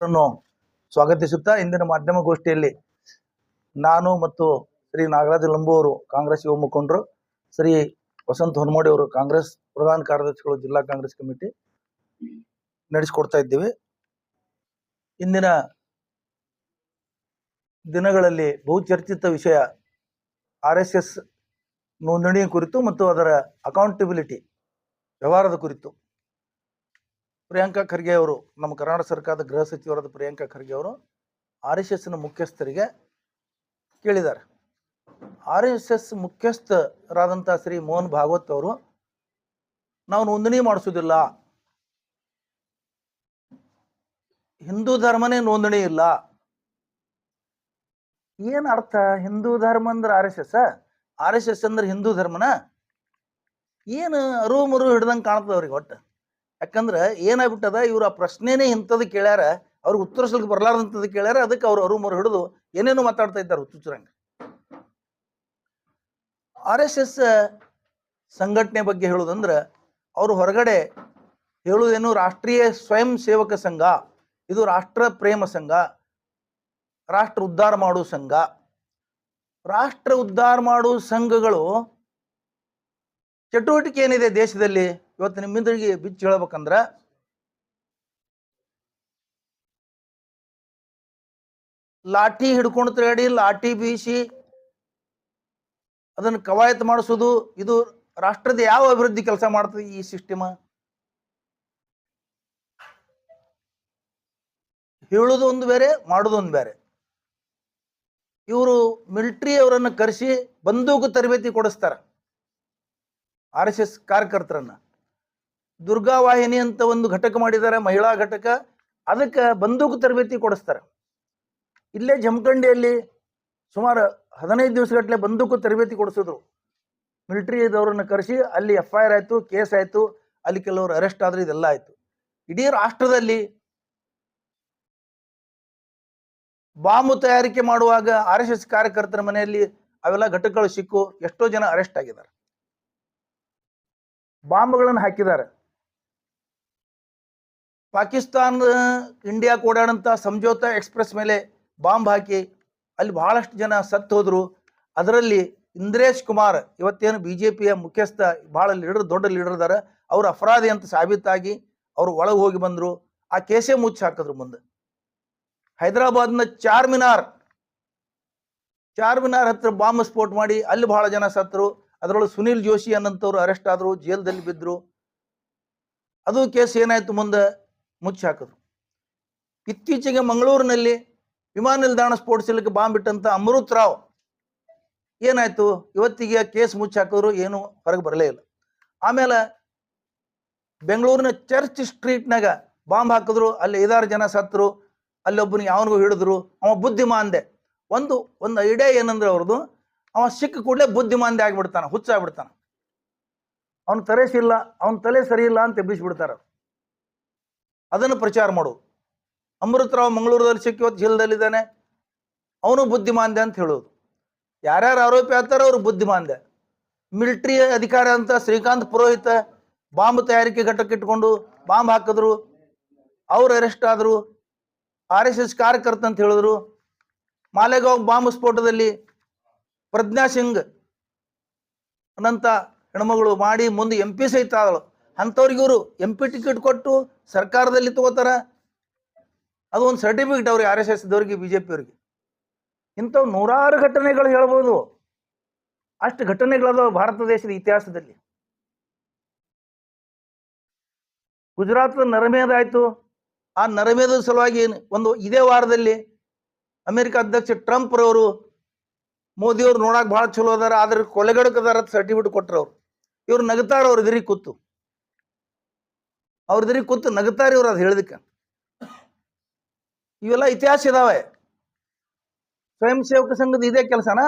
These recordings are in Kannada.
ಅನ್ನು ಸ್ವಾಗತಿಸುತ್ತಾ ಇಂದಿನ ಮಾಧ್ಯಮಗೋಷ್ಠಿಯಲ್ಲಿ ನಾನು ಮತ್ತು ಶ್ರೀ ನಾಗರಾಜ ಲಂಬು ಅವರು ಕಾಂಗ್ರೆಸ್ ಯುವ ಮುಖಂಡರು, ಶ್ರೀ ವಸಂತ ಹೊನ್ನಮೋಡಿ ಅವರು ಕಾಂಗ್ರೆಸ್ ಪ್ರಧಾನ ಕಾರ್ಯದರ್ಶಿಗಳು, ಜಿಲ್ಲಾ ಕಾಂಗ್ರೆಸ್ ಕಮಿಟಿ ನಡೆಸಿಕೊಡ್ತಾ ಇದ್ದೀವಿ. ಇಂದಿನ ದಿನಗಳಲ್ಲಿ ಬಹುಚರ್ಚಿತ ವಿಷಯ RSS ನೋಂದಣಿ ಕುರಿತು ಮತ್ತು ಅದರ ಅಕೌಂಟಬಿಲಿಟಿ ವ್ಯವಹಾರದ ಕುರಿತು ಪ್ರಿಯಾಂಕಾ ಖರ್ಗೆ ಅವರು, ನಮ್ಮ ಕರ್ನಾಟಕ ಸರ್ಕಾರದ ಗೃಹ ಸಚಿವರಾದ ಪ್ರಿಯಾಂಕಾ ಖರ್ಗೆ ಅವರು RSSನ ಮುಖ್ಯಸ್ಥರಿಗೆ ಕೇಳಿದ್ದಾರೆ. RSS ಮುಖ್ಯಸ್ಥರಾದಂಥ ಶ್ರೀ ಮೋಹನ್ ಭಾಗವತ್ ಅವರು, ನಾವು ನೋಂದಣಿ ಮಾಡಿಸೋದಿಲ್ಲ, ಹಿಂದೂ ಧರ್ಮನೇ ನೋಂದಣಿ ಇಲ್ಲ. ಏನು ಅರ್ಥ? ಹಿಂದೂ ಧರ್ಮ ಅಂದ್ರೆ RSS ಅಂದ್ರೆ ಹಿಂದೂ ಧರ್ಮನ? ಏನು ಅರು ಮರು ಹಿಡ್ದಂಗೆ ಕಾಣ್ತದೆ ಅವ್ರಿಗೆ ಒಟ್ಟು. ಯಾಕಂದ್ರೆ ಏನಾಗ್ಬಿಟ್ಟದ, ಇವ್ರು ಆ ಪ್ರಶ್ನೆನೇ ಇಂಥದ್ದು ಕೇಳ್ಯಾರ, ಅವ್ರಿಗೆ ಉತ್ತರಿಸ್ಲಿಕ್ಕೆ ಬರಲಾರ್ದಂಥದ್ದು ಕೇಳ್ಯಾರ, ಅದಕ್ಕೆ ಅವ್ರು ಅರು ಮರು ಹಿಡಿದು ಏನೇನು ಮಾತಾಡ್ತಾ ಇದ್ದಾರೆ ಹುಚ್ಚುಚ್ಚರಂಗೆ. RSS ಸಂಘಟನೆ ಬಗ್ಗೆ ಹೇಳುವುದಂದ್ರೆ, ಅವರು ಹೊರಗಡೆ ಹೇಳುವುದೇನು, ರಾಷ್ಟ್ರೀಯ ಸ್ವಯಂ ಸೇವಕ ಸಂಘ, ಇದು ರಾಷ್ಟ್ರ ಪ್ರೇಮ ಸಂಘ, ರಾಷ್ಟ್ರ ಉದ್ಧಾರ ಮಾಡುವ ಸಂಘ. ರಾಷ್ಟ್ರ ಉದ್ಧಾರ ಮಾಡುವ ಸಂಘಗಳು ಚಟುವಟಿಕೆ ಏನಿದೆ ದೇಶದಲ್ಲಿ ಇವತ್ತು ನಿಮ್ಮಿಂದರಿಗೆ ಬಿಚ್ಚಿ ಹೇಳ್ಬೇಕಂದ್ರೆ, ಲಾಠಿ ಹಿಡ್ಕೊಂಡು ತಿರುಗಾಡಿ, ಲಾಠಿ ಬೀಸಿ ಅದನ್ನು ಕವಾಯತ್ ಮಾಡಿಸೋದು, ಇದು ರಾಷ್ಟ್ರದ ಯಾವ ಅಭಿವೃದ್ಧಿ ಕೆಲಸ ಮಾಡ್ತದೆ ಈ ಸಿಸ್ಟಮ್? ಹೇಳೋದು ಒಂದು ಬೇರೆ, ಮಾಡೋದು ಒಂದು ಬೇರೆ. ಇವರು ಮಿಲಿಟರಿ ಅವರನ್ನು ಕರೆಸಿ ಬಂದೂಕು ತರಬೇತಿ ಕೊಡಿಸ್ತಾರೆ RSS ಕಾರ್ಯಕರ್ತರನ್ನ. ದುರ್ಗಾವಾಹಿನಿ ಅಂತ ಒಂದು ಘಟಕ ಮಾಡಿದ್ದಾರೆ, ಮಹಿಳಾ ಘಟಕ, ಅದಕ್ಕೆ ಬಂದೂಕು ತರಬೇತಿ ಕೊಡಿಸ್ತಾರೆ. ಇಲ್ಲೇ ಜಮಖಂಡಿಯಲ್ಲಿ ಸುಮಾರು 15 ದಿವಸಗಟ್ಟಲೆ ಬಂದೂಕು ತರಬೇತಿ ಕೊಡಿಸಿದ್ರು. ಮಿಲಿಟರಿದವರನ್ನು ಕರೆಸಿ ಅಲ್ಲಿ FIR ಆಯಿತು, ಕೇಸ್ ಆಯಿತು, ಅಲ್ಲಿ ಕೆಲವರು ಅರೆಸ್ಟ್ ಆದ್ರೆ, ಇದೆಲ್ಲ ಆಯಿತು. ಇಡೀ ರಾಷ್ಟ್ರದಲ್ಲಿ ಬಾಂಬು ತಯಾರಿಕೆ ಮಾಡುವಾಗ RSS ಕಾರ್ಯಕರ್ತರ ಮನೆಯಲ್ಲಿ ಅವೆಲ್ಲ ಘಟಕಗಳು ಸಿಕ್ಕು ಎಷ್ಟೋ ಜನ ಅರೆಸ್ಟ್ ಆಗಿದ್ದಾರೆ, ಬಾಂಬ್ಗಳನ್ನು ಹಾಕಿದ್ದಾರೆ. ಪಾಕಿಸ್ತಾನ ಇಂಡಿಯಾ ಓಡಾಡಂತ ಸಂಜೋತಾ ಎಕ್ಸ್ಪ್ರೆಸ್ ಮೇಲೆ ಬಾಂಬ್ ಹಾಕಿ ಅಲ್ಲಿ ಬಹಳಷ್ಟು ಜನ ಸತ್ತು ಹೋದ್ರು. ಅದರಲ್ಲಿ ಇಂದ್ರೇಶ್ ಕುಮಾರ್, ಇವತ್ತೇನು BJPಯ ಮುಖ್ಯಸ್ಥ, ಬಹಳ ಲೀಡರ್, ದೊಡ್ಡ ಲೀಡರ್ ಇದ್ದಾರೆ, ಅವರು ಅಪರಾಧಿ ಅಂತ ಸಾಬೀತಾಗಿ ಅವರು ಒಳಗೆ ಹೋಗಿ ಬಂದರು. ಆ ಕೇಸೇ ಮುಚ್ಚಿ ಹಾಕಿದ್ರು. ಮುಂದೆ ಹೈದರಾಬಾದ್ನ ಚಾರ್ಮಿನಾರ್ ಹತ್ರ ಬಾಂಬ್ ಸ್ಫೋಟ ಮಾಡಿ ಅಲ್ಲಿ ಬಹಳ ಜನ ಸತ್ತರು. ಅದರೊಳಗೆ ಸುನೀಲ್ ಜೋಶಿ ಅನ್ನಂಥವ್ರು ಅರೆಸ್ಟ್ ಆದರು, ಜೈಲ್ದಲ್ಲಿ ಬಿದ್ದರು. ಅದು ಕೇಸ್ ಏನಾಯ್ತು, ಮುಂದೆ ಮುಚ್ಚಿ ಹಾಕಿದ್ರು. ಇತ್ತೀಚೆಗೆ ಮಂಗಳೂರಿನಲ್ಲಿ ವಿಮಾನ ನಿಲ್ದಾಣ ಸ್ಫೋಟಿಸಲಿಕ್ಕೆ ಬಾಂಬ್ ಬಿಟ್ಟಂತ ಅಮೃತ್ ರಾವ್ ಏನಾಯ್ತು, ಇವತ್ತಿಗೆ ಕೇಸ್ ಮುಚ್ಚಿ ಹಾಕಿದ್ರು, ಏನು ಹೊರಗೆ ಬರಲೇ ಇಲ್ಲ. ಆಮೇಲೆ ಬೆಂಗಳೂರಿನ ಚರ್ಚ್ ಸ್ಟ್ರೀಟ್ನಾಗ ಬಾಂಬ್ ಹಾಕಿದ್ರು, ಅಲ್ಲಿ 5-6 ಜನ ಸತ್ತರು. ಅಲ್ಲೊಬ್ಬನಿಗೆ ಯಾವನಿಗೂ ಹಿಡಿದ್ರು, ಅವ ಬುದ್ಧಿಮಾಂದೆ. ಒಂದು ಐಡಿಯಾ ಏನಂದ್ರೆ ಅವ್ರದ್ದು, ಅವ ಸಿಕ್ಕ ಕೂಡಲೇ ಬುದ್ಧಿಮಾಂದೆ ಆಗಿಬಿಡ್ತಾನೆ, ಹುಚ್ಚಾಗ್ಬಿಡ್ತಾನೆ. ಅವನ ತಲೆ ಸರಿ ಇಲ್ಲ ಅಂತ ಎಬ್ಬಿಸ್ಬಿಡ್ತಾರೆ. ಅದನ್ನು ಪ್ರಚಾರ ಮಾಡೋದು. ಅಮೃತ್ ರಾವ್ ಮಂಗಳೂರಲ್ಲಿ ಸಿಕ್ಕಿ ಇವತ್ತು ಜೈಲದಲ್ಲಿದ್ದಾನೆ, ಅವನು ಬುದ್ಧಿಮಾಂದೆ ಅಂತ ಹೇಳೋದು. ಯಾರ್ಯಾರು ಆರೋಪಿ ಆಗ್ತಾರೋ ಅವ್ರು ಬುದ್ಧಿಮಾಂದೆ. ಮಿಲಿಟರಿ ಅಧಿಕಾರಿ ಅಂತ ಶ್ರೀಕಾಂತ್ ಪುರೋಹಿತ ಬಾಂಬ್ ತಯಾರಿಕೆ ಘಟಕ ಇಟ್ಕೊಂಡು ಬಾಂಬ್ ಹಾಕಿದ್ರು, ಅವ್ರು ಅರೆಸ್ಟ್ ಆದರು. RSS ಕಾರ್ಯಕರ್ತ ಅಂತ ಹೇಳಿದ್ರು. ಮಾಲೆಗಾಂವ್ ಬಾಂಬ್ ಸ್ಫೋಟದಲ್ಲಿ ಪ್ರಜ್ಞಾ ಸಿಂಗ್ ಅನ್ನಂತ ಹೆಣ್ಮಗಳು ಮಾಡಿ ಮುಂದೆ MP ಸಹಿತ ಆದಳು. ಅಂಥವ್ರಿಗೆ ಇವರು MP ಟಿಕೆಟ್ ಕೊಟ್ಟು ಸರ್ಕಾರದಲ್ಲಿ ತಗೋತಾರ. ಅದು ಒಂದು ಸರ್ಟಿಫಿಕೇಟ್ ಅವ್ರಿಗೆ, RSS ದವ್ರಿಗೆ, BJP ಅವ್ರಿಗೆ. ಇಂಥವು ನೂರಾರು ಘಟನೆಗಳು ಹೇಳ್ಬೋದು. ಅಷ್ಟು ಘಟನೆಗಳದಾವ ಭಾರತ ದೇಶದ ಇತಿಹಾಸದಲ್ಲಿ. ಗುಜರಾತ್ ನರಮೇಧ ಆಯ್ತು. ಆ ನರಮೇಧದ ಸಲುವಾಗಿ ಇದೇ ವಾರದಲ್ಲಿ ಅಮೆರಿಕ ಅಧ್ಯಕ್ಷ ಟ್ರಂಪ್ ರವರು ಮೋದಿಯವರು ನೋಡಕ್ ಬಹಳ ಚಲೋ ಅದಾರ, ಆದ್ರೆ ಕೊಲೆಗಡಕದಾರ ಸರ್ಟಿಫಿಕೇಟ್ ಕೊಟ್ಟರು. ಇವ್ರು ನಗತಾರ, ಅವ್ರ ಎದುರಿಗೆ ಕೂತು ನಗತಾರ ಇವ್ರು ಅದು ಹೇಳಿದಕ್ಕೆ. ಇವೆಲ್ಲ ಇತಿಹಾಸ ಇದಾವೆ. ಸ್ವಯಂ ಸೇವಕ ಸಂಘದ ಇದೇ ಕೆಲಸನಾ?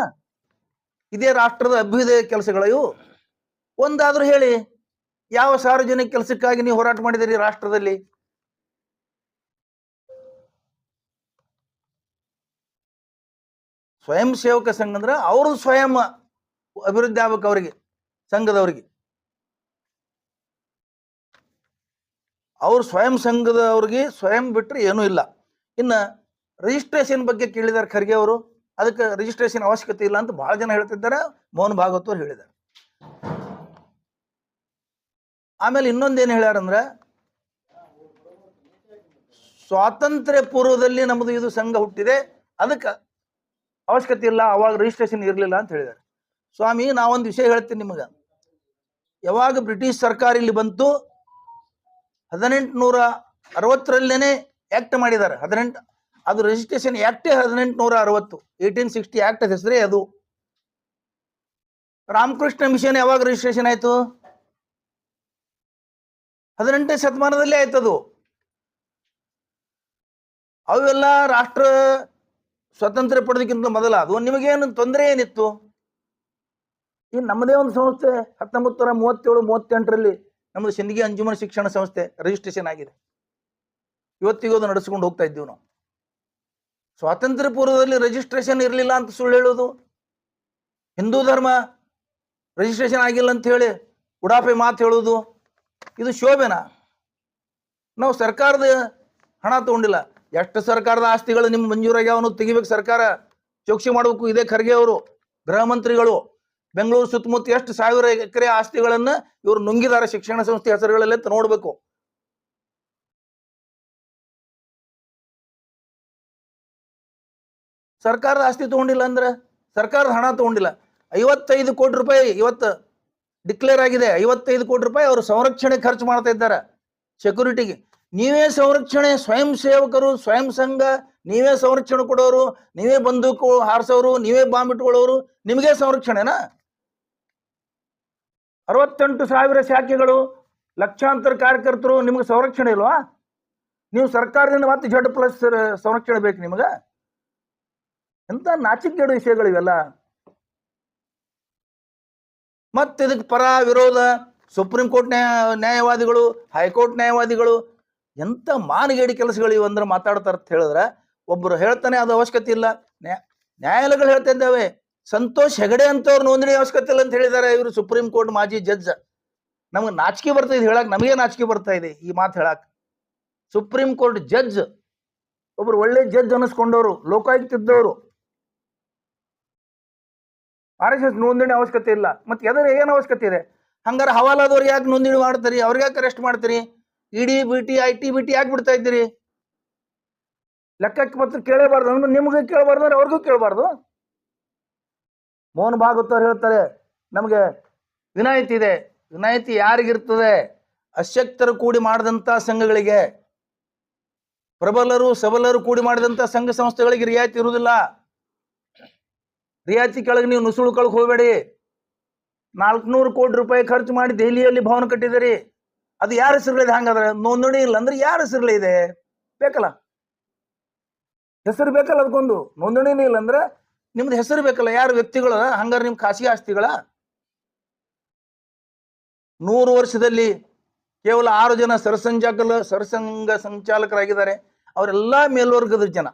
ಇದೇ ರಾಷ್ಟ್ರದ ಅಭ್ಯುದಯ ಕೆಲಸಗಳ ಇವು? ಒಂದಾದ್ರೂ ಹೇಳಿ, ಯಾವ ಸಾರ್ವಜನಿಕ ಕೆಲಸಕ್ಕಾಗಿ ನೀವು ಹೋರಾಟ ಮಾಡಿದಿರಿ ರಾಷ್ಟ್ರದಲ್ಲಿ? ಸ್ವಯಂ ಸೇವಕ ಸಂಘ ಅಂದ್ರೆ ಅವ್ರದ್ದು ಸ್ವಯಂ ಅಭಿವೃದ್ಧಿ ಆಗ್ಬೇಕು, ಅವರಿಗೆ, ಸಂಘದವರಿಗೆ. ಅವ್ರು ಸ್ವಯಂ ಸಂಘದವ್ರಿಗೆ ಸ್ವಯಂ ಬಿಟ್ಟರೆ ಏನೂ ಇಲ್ಲ. ಇನ್ನು ರಿಜಿಸ್ಟ್ರೇಷನ್ ಬಗ್ಗೆ ಕೇಳಿದ್ದಾರೆ ಖರ್ಗೆ ಅವರು, ಅದಕ್ಕೆ ರಿಜಿಸ್ಟ್ರೇಷನ್ ಅವಶ್ಯಕತೆ ಇಲ್ಲ ಅಂತ ಬಹಳ ಜನ ಹೇಳ್ತಿದ್ದಾರೆ, ಮೋಹನ್ ಭಾಗವತ್ ಅವರು ಹೇಳಿದ್ದಾರೆ. ಆಮೇಲೆ ಇನ್ನೊಂದೇನು ಹೇಳ್ಯಾರಂದ್ರೆ, ಸ್ವಾತಂತ್ರ್ಯ ಪೂರ್ವದಲ್ಲಿ ನಮ್ಮದು ಇದು ಸಂಘ ಹುಟ್ಟಿದೆ, ಅದಕ್ಕೆ ಅವಶ್ಯಕತೆ ಇಲ್ಲ, ಅವಾಗ ರಿಜಿಸ್ಟ್ರೇಷನ್ ಇರಲಿಲ್ಲ ಅಂತ ಹೇಳಿದ್ದಾರೆ. ಸ್ವಾಮಿ, ನಾವೊಂದು ವಿಷಯ ಹೇಳ್ತೀನಿ ನಿಮಗೆ. ಯಾವಾಗ ಬ್ರಿಟಿಷ್ ಸರ್ಕಾರ ಇಲ್ಲಿ ಬಂತು 1860 ಆಕ್ಟ್ ಮಾಡಿದ್ದಾರೆ. ಅದು ರಿಜಿಸ್ಟ್ರೇಷನ್ ಆಕ್ಟ್ 1860, 1860 ಆಕ್ಟ್ ಹೆಸರೇ ಅದು. ರಾಮಕೃಷ್ಣ ಮಿಷನ್ ಯಾವಾಗ ರಿಜಿಸ್ಟ್ರೇಷನ್ ಆಯ್ತು? 18ನೇ ಶತಮಾನದಲ್ಲೇ ಆಯ್ತದು. ಅವೆಲ್ಲ ರಾಷ್ಟ್ರ ಸ್ವಾತಂತ್ರ್ಯ ಪಡೆದಕ್ಕಿಂತ ಮೊದಲ ಅದು. ನಿಮಗೇನು ತೊಂದರೆ ಏನಿತ್ತು? ಈ ನಮ್ಮದೇ ಒಂದು ಸಂಸ್ಥೆ 1937-38ರಲ್ಲಿ ನಮ್ಮದು ಸಿಂದಗಿ ಅಂಜುಮನ್ ಶಿಕ್ಷಣ ಸಂಸ್ಥೆ ರಿಜಿಸ್ಟ್ರೇಷನ್ ಆಗಿದೆ. ಇವತ್ತಿಗೂ ಅದು ನಡೆಸ್ಕೊಂಡು ಹೋಗ್ತಾ ಇದ್ದೀವಿ ನಾವು. ಸ್ವಾತಂತ್ರ್ಯ ಪೂರ್ವದಲ್ಲಿ ರಿಜಿಸ್ಟ್ರೇಷನ್ ಇರಲಿಲ್ಲ ಅಂತ ಸುಳ್ಳು ಹೇಳೋದು, ಹಿಂದೂ ಧರ್ಮ ರಿಜಿಸ್ಟ್ರೇಷನ್ ಆಗಿಲ್ಲ ಅಂತ ಹೇಳಿ ಉಡಾಪೆ ಮಾತು ಹೇಳೋದು, ಇದು ಶೋಭೆನಾ? ನಾವು ಸರ್ಕಾರದ ಹಣ ತಗೊಂಡಿಲ್ಲ. ಎಷ್ಟು ಸರ್ಕಾರದ ಆಸ್ತಿಗಳು ನಿಮ್ಮ ಮಂಜೂರಾಗ್ಯಾವನು ತೆಗಿಬೇಕು, ಸರ್ಕಾರ ಚೌಕಸಿ ಮಾಡಬೇಕು. ಇದೇ ಖರ್ಗೆ ಅವರು, ಗೃಹ ಮಂತ್ರಿಗಳು, ಬೆಂಗಳೂರು ಸುತ್ತಮುತ್ತ ಎಷ್ಟು 1000 ಎಕರೆ ಆಸ್ತಿಗಳನ್ನ ಇವರು ನುಂಗಿದ್ದಾರೆ ಶಿಕ್ಷಣ ಸಂಸ್ಥೆ ಹೆಸರುಗಳಲ್ಲೇ ನೋಡ್ಬೇಕು. ಸರ್ಕಾರದ ಆಸ್ತಿ ತಗೊಂಡಿಲ್ಲ ಅಂದ್ರೆ, ಸರ್ಕಾರದ ಹಣ ತಗೊಂಡಿಲ್ಲ. 55 ಕೋಟಿ ರೂಪಾಯಿ ಇವತ್ತು ಡಿಕ್ಲೇರ್ ಆಗಿದೆ. 55 ಕೋಟಿ ರೂಪಾಯಿ ಅವರು ಸಂರಕ್ಷಣೆ ಖರ್ಚು ಮಾಡ್ತಾ ಇದ್ದಾರೆ, ಸೆಕ್ಯೂರಿಟಿಗೆ. ನೀವೇ ಸಂರಕ್ಷಣೆ, ಸ್ವಯಂ ಸೇವಕರು, ಸ್ವಯಂ ಸಂಘ, ನೀವೇ ಸಂರಕ್ಷಣೆ ಕೊಡೋರು, ನೀವೇ ಬಂದೂಕು ಹಾರಿಸೋರು, ನೀವೇ ಬಾಂಬ್ ಇಟ್ಕೊಳ್ಳೋರು, ನಿಮಗೆ ಸಂರಕ್ಷಣೆನಾ? 68,000 ಶಾಖೆಗಳು, ಲಕ್ಷಾಂತರ ಕಾರ್ಯಕರ್ತರು, ನಿಮ್ಗೆ ಸಂರಕ್ಷಣೆ ಇಲ್ವಾ? ನೀವು ಸರ್ಕಾರದಿಂದ ಮತ್ತೆ Z+ ಸಂರಕ್ಷಣೆ ಬೇಕು ನಿಮಗೆ? ಎಂತ ನಾಚಿಕೆಗೇಡು ವಿಷಯಗಳಿವೆಲ್ಲ. ಮತ್ತೆ ಇದಕ್ಕೆ ಪರ ವಿರೋಧ, ಸುಪ್ರೀಂ ಕೋರ್ಟ್ ನ್ಯಾಯವಾದಿಗಳು, ಹೈಕೋರ್ಟ್ ನ್ಯಾಯವಾದಿಗಳು, ಎಂತ ಮಾನಗೇಡಿ ಕೆಲಸಗಳು ಇವು ಅಂದ್ರೆ ಮಾತಾಡ್ತಾರ ಅಂತ ಹೇಳಿದ್ರೆ, ಒಬ್ಬರು ಹೇಳ್ತಾನೆ ಅದು ಅವಶ್ಯಕತೆ ಇಲ್ಲ. ನ್ಯಾಯಾಲಯಗಳು ಹೇಳ್ತಾ ಇದ್ದಾವೆ, ಸಂತೋಷ್ ಹೆಗಡೆ ಅಂತವ್ರು ನೋಂದಣಿ ಅವಶ್ಯಕತೆ ಇಲ್ಲ ಅಂತ ಹೇಳಿದ್ದಾರೆ ಇವರು ಸುಪ್ರೀಂ ಕೋರ್ಟ್ ಮಾಜಿ ಜಡ್ಜ್. ನಮ್ಗೆ ನಾಚಿಕೆ ಬರ್ತಾ ಇದೆ ಹೇಳಕ್, ನಮಗೆ ನಾಚಿಕೆ ಬರ್ತಾ ಇದೆ ಈ ಮಾತು ಹೇಳಕ್. ಸುಪ್ರೀಂ ಕೋರ್ಟ್ ಜಡ್ಜ್, ಒಬ್ರು ಒಳ್ಳೆ ಜಡ್ಜ್ ಅನಿಸ್ಕೊಂಡವರು, ಲೋಕಾಯುಕ್ತ ಇದ್ದವರು, RSS ನೋಂದಣಿ ಅವಶ್ಯಕತೆ ಇಲ್ಲ. ಮತ್ತೆ ಎದರ ಏನು ಅವಶ್ಯಕತೆ ಇದೆ? ಹಂಗಾರೆ ಹವಾಲಾದವ್ರು ಯಾಕೆ ನೋಂದಣಿ ಮಾಡ್ತೀರಿ? ಅವ್ರಿಗೆ ಯಾಕೆ ಅರೆಸ್ಟ್ ಮಾಡ್ತೀರಿ? ಇಡಿ ಬಿಟಿ IT ಬಿಟಿ ಯಾಕೆ ಬಿಡ್ತಾ ಇದ್ದೀರಿ? ಲೆಕ್ಕಕ್ಕೆ ಪತ್ರ ಕೇಳಬಾರ್ದು ಅಂದ್ರೆ ನಿಮ್ಗೆ ಕೇಳಬಾರ್ದು ಅಂದ್ರೆ ಅವ್ರಿಗೂ ಕೇಳಬಾರ್ದು. ಮೋಹನ್ ಭಾಗವತ್ ಅವ್ರು ಹೇಳ್ತಾರೆ, ನಮಗೆ ವಿನಾಯಿತಿ ಇದೆ. ವಿನಾಯಿತಿ ಯಾರಿಗಿರ್ತದೆ? ಅಶಕ್ತರು ಕೂಡಿ ಮಾಡಿದಂಥ ಸಂಘಗಳಿಗೆ, ಪ್ರಬಲರು ಸಬಲರು ಕೂಡಿ ಮಾಡಿದಂಥ ಸಂಘ ಸಂಸ್ಥೆಗಳಿಗೆ ರಿಯಾಯಿತಿ ಇರುವುದಿಲ್ಲ. ರಿಯಾಯಿತಿ ಕೆಳಗೆ ನೀವು ನುಸುಳುಕೊಳಕ್ ಹೋಗಬೇಡಿ. 400 ಕೋಟಿ ರೂಪಾಯಿ ಖರ್ಚು ಮಾಡಿ ದೆಹಲಿಯಲ್ಲಿ ಭವನ ಕಟ್ಟಿದಿರಿ, ಅದು ಯಾರ ಹೆಸರುಗಳಿದೆ? ಹಂಗಾದ್ರೆ ನೋಂದಣಿ ಇಲ್ಲ ಅಂದ್ರೆ ಯಾರ ಹೆಸರುಗಳಿದೆ? ಬೇಕಲ್ಲ, ಹೆಸರು ಬೇಕಲ್ಲ, ಅದಕ್ಕೊಂದು ನೋಂದಣಿನೇ ಇಲ್ಲ ಅಂದ್ರೆ ನಿಮ್ದು ಹೆಸರು ಬೇಕಲ್ಲ. ಯಾರು ವ್ಯಕ್ತಿಗಳ? ಹಂಗಾರೆ ನಿಮ್ ಖಾಸಗಿ ಆಸ್ತಿಗಳ? 100 ವರ್ಷದಲ್ಲಿ ಕೇವಲ 6 ಜನ ಸರಸಂಘ ಸಂಚಾಲಕರಾಗಿದ್ದಾರೆ. ಅವರೆಲ್ಲ ಮೇಲ್ವರ್ಗದ ಜನ,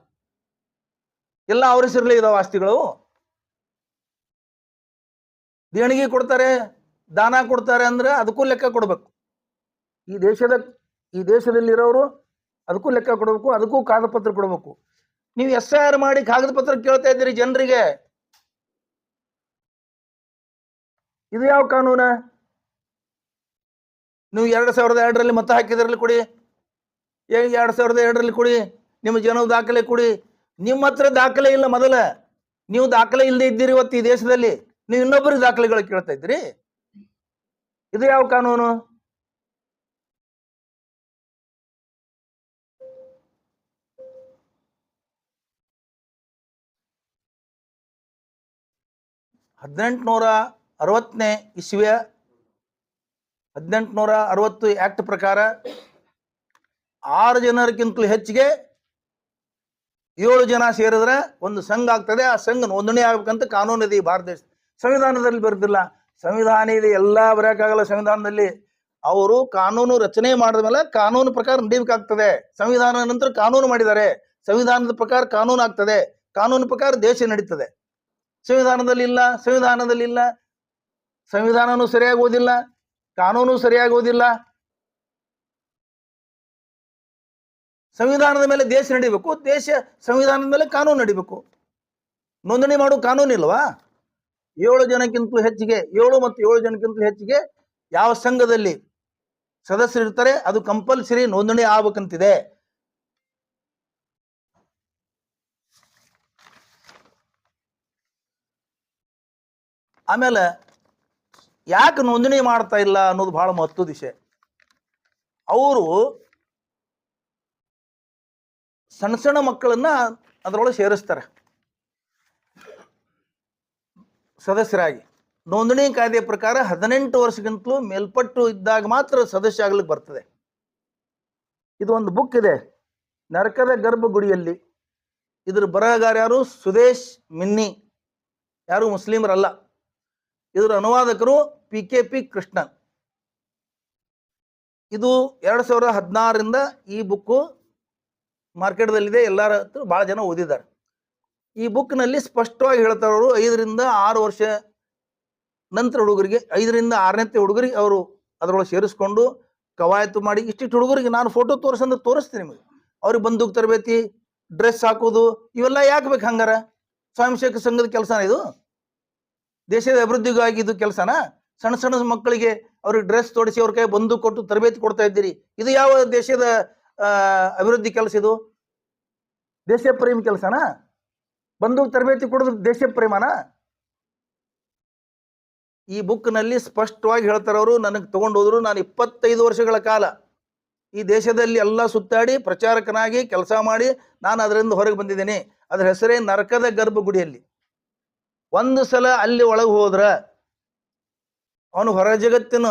ಎಲ್ಲ ಅವ್ರ ಹೆಸರಲ್ಲೇ ಇದಾವ ಆಸ್ತಿಗಳು. ದೇಣಿಗೆ ಕೊಡ್ತಾರೆ, ದಾನ ಕೊಡ್ತಾರೆ ಅಂದ್ರೆ ಅದಕ್ಕೂ ಲೆಕ್ಕ ಕೊಡ್ಬೇಕು. ಈ ದೇಶದಲ್ಲಿರೋರು ಅದಕ್ಕೂ ಲೆಕ್ಕ ಕೊಡಬೇಕು, ಅದಕ್ಕೂ ಕಾಗದ ಪತ್ರ ಕೊಡಬೇಕು. ನೀವು SIR ಮಾಡಿ ಕಾಗದ ಪತ್ರ ಕೇಳ್ತಾ ಇದ್ದೀರಿ ಜನರಿಗೆ, ಇದು ಯಾವ ಕಾನೂನ? ನೀವು 2002ರಲ್ಲಿ ಮತ ಹಾಕಿದ್ರಲ್ಲಿ ಕೊಡಿ, 2002ರಲ್ಲಿ ಕೊಡಿ, ನಿಮ್ಮ ಜನ ದಾಖಲೆ ಕೊಡಿ. ನಿಮ್ಮ ಹತ್ರ ದಾಖಲೆ ಇಲ್ಲ. ಮೊದಲ ನೀವು ದಾಖಲೆ ಇಲ್ಲದೆ ಇದ್ದೀರಿ ಇವತ್ತು ಈ ದೇಶದಲ್ಲಿ, ನೀವು ಇನ್ನೊಬ್ಬರಿಗೆ ದಾಖಲೆಗಳು ಕೇಳ್ತಾ ಇದ್ದೀರಿ. ಇದು ಯಾವ ಕಾನೂನು? ಇಸ್ವಿಯ 1860 ಆಕ್ಟ್ ಪ್ರಕಾರ 6 ಜನರಿಗಿಂತಲೂ ಹೆಚ್ಚಿಗೆ 7 ಜನ ಸೇರಿದ್ರೆ ಒಂದು ಸಂಘ ಆಗ್ತದೆ. ಆ ಸಂಘ ನೋಂದಣಿ ಆಗ್ಬೇಕಂತ ಕಾನೂನು ಇದೆ ಈ ಭಾರತ ದೇಶ. ಸಂವಿಧಾನದಲ್ಲಿ ಬರೆದಿಲ್ಲ. ಸಂವಿಧಾನ ಇದೆ, ಎಲ್ಲ ಬರೆಯಕ್ಕಾಗಲ್ಲ ಸಂವಿಧಾನದಲ್ಲಿ. ಅವರು ಕಾನೂನು ರಚನೆ ಮಾಡಿದ ಮೇಲೆ ಕಾನೂನು ಪ್ರಕಾರ ನಡೀಬೇಕಾಗ್ತದೆ. ಸಂವಿಧಾನ ನಂತರ ಕಾನೂನು ಮಾಡಿದ್ದಾರೆ, ಸಂವಿಧಾನದ ಪ್ರಕಾರ ಕಾನೂನು ಆಗ್ತದೆ, ಕಾನೂನು ಪ್ರಕಾರ ದೇಶ ನಡೀತದೆ. ಸಂವಿಧಾನದಲ್ಲಿ ಇಲ್ಲ. ಸಂವಿಧಾನನೂ ಸರಿಯಾಗಿ ಓದಿಲ್ಲ, ಕಾನೂನು ಸರಿಯಾಗಿ ಓದಿಲ್ಲ. ಸಂವಿಧಾನದ ಮೇಲೆ ದೇಶ ನಡಿಬೇಕು, ದೇಶ ಸಂವಿಧಾನದ ಮೇಲೆ ಕಾನೂನು ನಡಿಬೇಕು. ನೋಂದಣಿ ಮಾಡೋ ಕಾನೂನು ಇಲ್ವಾ? 7 ಜನಕ್ಕಿಂತಲೂ ಹೆಚ್ಚಿಗೆ, 7 ಮತ್ತು 7 ಜನಕ್ಕಿಂತಲೂ ಹೆಚ್ಚಿಗೆ ಯಾವ ಸಂಘದಲ್ಲಿ ಸದಸ್ಯರು ಇರ್ತಾರೆ ಅದು ಕಂಪಲ್ಸರಿ ನೋಂದಣಿ ಆಗ್ಬೇಕಂತಿದೆ. ಆಮೇಲೆ ಯಾಕೆ ನೋಂದಣಿ ಮಾಡ್ತಾ ಇಲ್ಲ ಅನ್ನೋದು ಬಹಳ ಮಹತ್ವದ ವಿಷಯ. ಅವರು ಸಣ್ಣ ಸಣ್ಣ ಮಕ್ಕಳನ್ನ ಅದರೊಳಗೆ ಸೇರಿಸ್ತಾರೆ ಸದಸ್ಯರಾಗಿ. ನೋಂದಣಿ ಕಾಯ್ದೆ ಪ್ರಕಾರ 18 ವರ್ಷಕ್ಕಿಂತಲೂ ಮೇಲ್ಪಟ್ಟು ಇದ್ದಾಗ ಮಾತ್ರ ಸದಸ್ಯ ಆಗ್ಲಿಕ್ಕೆ ಬರ್ತದೆ. ಇದು ಒಂದು ಬುಕ್ ಇದೆ, ನರಕದ ಗರ್ಭಗುಡಿಯಲ್ಲಿ. ಇದ್ರ ಬರಹಗಾರ ಯಾರು? ಸುದೇಶ್ ಮಿನ್ನಿ, ಯಾರು ಮುಸ್ಲಿಮರಲ್ಲ. ಇದರ ಅನುವಾದಕರು PKP ಕೃಷ್ಣನ್. ಇದು 2016ರಿಂದ ಈ ಬುಕ್ಕು ಮಾರ್ಕೆಟ್ದಲ್ಲಿದೆ, ಎಲ್ಲರ ಹತ್ರ ಭಾಳ ಜನ ಓದಿದ್ದಾರೆ. ಈ ಬುಕ್ನಲ್ಲಿ ಸ್ಪಷ್ಟವಾಗಿ ಹೇಳ್ತಾರೆ ಅವರು 5 ರಿಂದ 6 ವರ್ಷ ನಂತರ ಹುಡುಗರಿಗೆ, 5 ರಿಂದ 6ನೇ ಹುಡುಗರಿಗೆ ಅವರು ಅದರೊಳಗೆ ಸೇರಿಸ್ಕೊಂಡು ಕವಾಯತು ಮಾಡಿ, ಇಷ್ಟಿಷ್ಟು ಹುಡುಗರಿಗೆ ನಾನು ಫೋಟೋ ತೋರಿಸಂದ್ರೆ ತೋರಿಸ್ತೀನಿ ನಿಮಗೆ. ಅವ್ರಿಗೆ ಬಂದೂಕ್ ತರಬೇತಿ, ಡ್ರೆಸ್ ಹಾಕೋದು, ಇವೆಲ್ಲ ಯಾಕೆ ಬೇಕು ಹಂಗಾರ? ಸ್ವಯಂ ಸೇವಕ ಸಂಘದ ಕೆಲಸನ ಇದು? ದೇಶದ ಅಭಿವೃದ್ಧಿಗಾಗಿ ಇದು ಕೆಲಸನ? ಸಣ್ಣ ಸಣ್ಣ ಮಕ್ಕಳಿಗೆ ಅವ್ರಿಗೆ ಡ್ರೆಸ್ ತೊಡಿಸಿ ಅವ್ರ ಕೈ ಬಂದೂಕ್ ಕೊಟ್ಟು ತರಬೇತಿ ಕೊಡ್ತಾ ಇದ್ದೀರಿ, ಇದು ಯಾವ ದೇಶದ ಅಭಿವೃದ್ಧಿ ಕೆಲಸ? ಇದು ದೇಶ ಪ್ರೇಮ ಕೆಲಸನ? ಬಂದೂಕ್ ತರಬೇತಿ ಕೊಡೋದು ದೇಶ ಪ್ರೇಮನ? ಈ ಬುಕ್ನಲ್ಲಿ ಸ್ಪಷ್ಟವಾಗಿ ಹೇಳ್ತಾರೆ ಅವರು. ನನಗೆ ತಗೊಂಡು ಹೋದ್ರು. ನಾನು 25 ವರ್ಷಗಳ ಕಾಲ ಈ ದೇಶದಲ್ಲಿ ಎಲ್ಲ ಸುತ್ತಾಡಿ ಪ್ರಚಾರಕನಾಗಿ ಕೆಲಸ ಮಾಡಿ ನಾನು ಅದರಿಂದ ಹೊರಗೆ ಬಂದಿದ್ದೇನೆ. ಅದರ ಹೆಸರೇ ನರಕದ ಗರ್ಭಗುಡಿಯಲ್ಲಿ. ಒಂದು ಸಲ ಅಲ್ಲಿ ಒಳಗೆ ಹೋದ್ರ ಅವನು ಹೊರ ಜಗತ್ತಿನ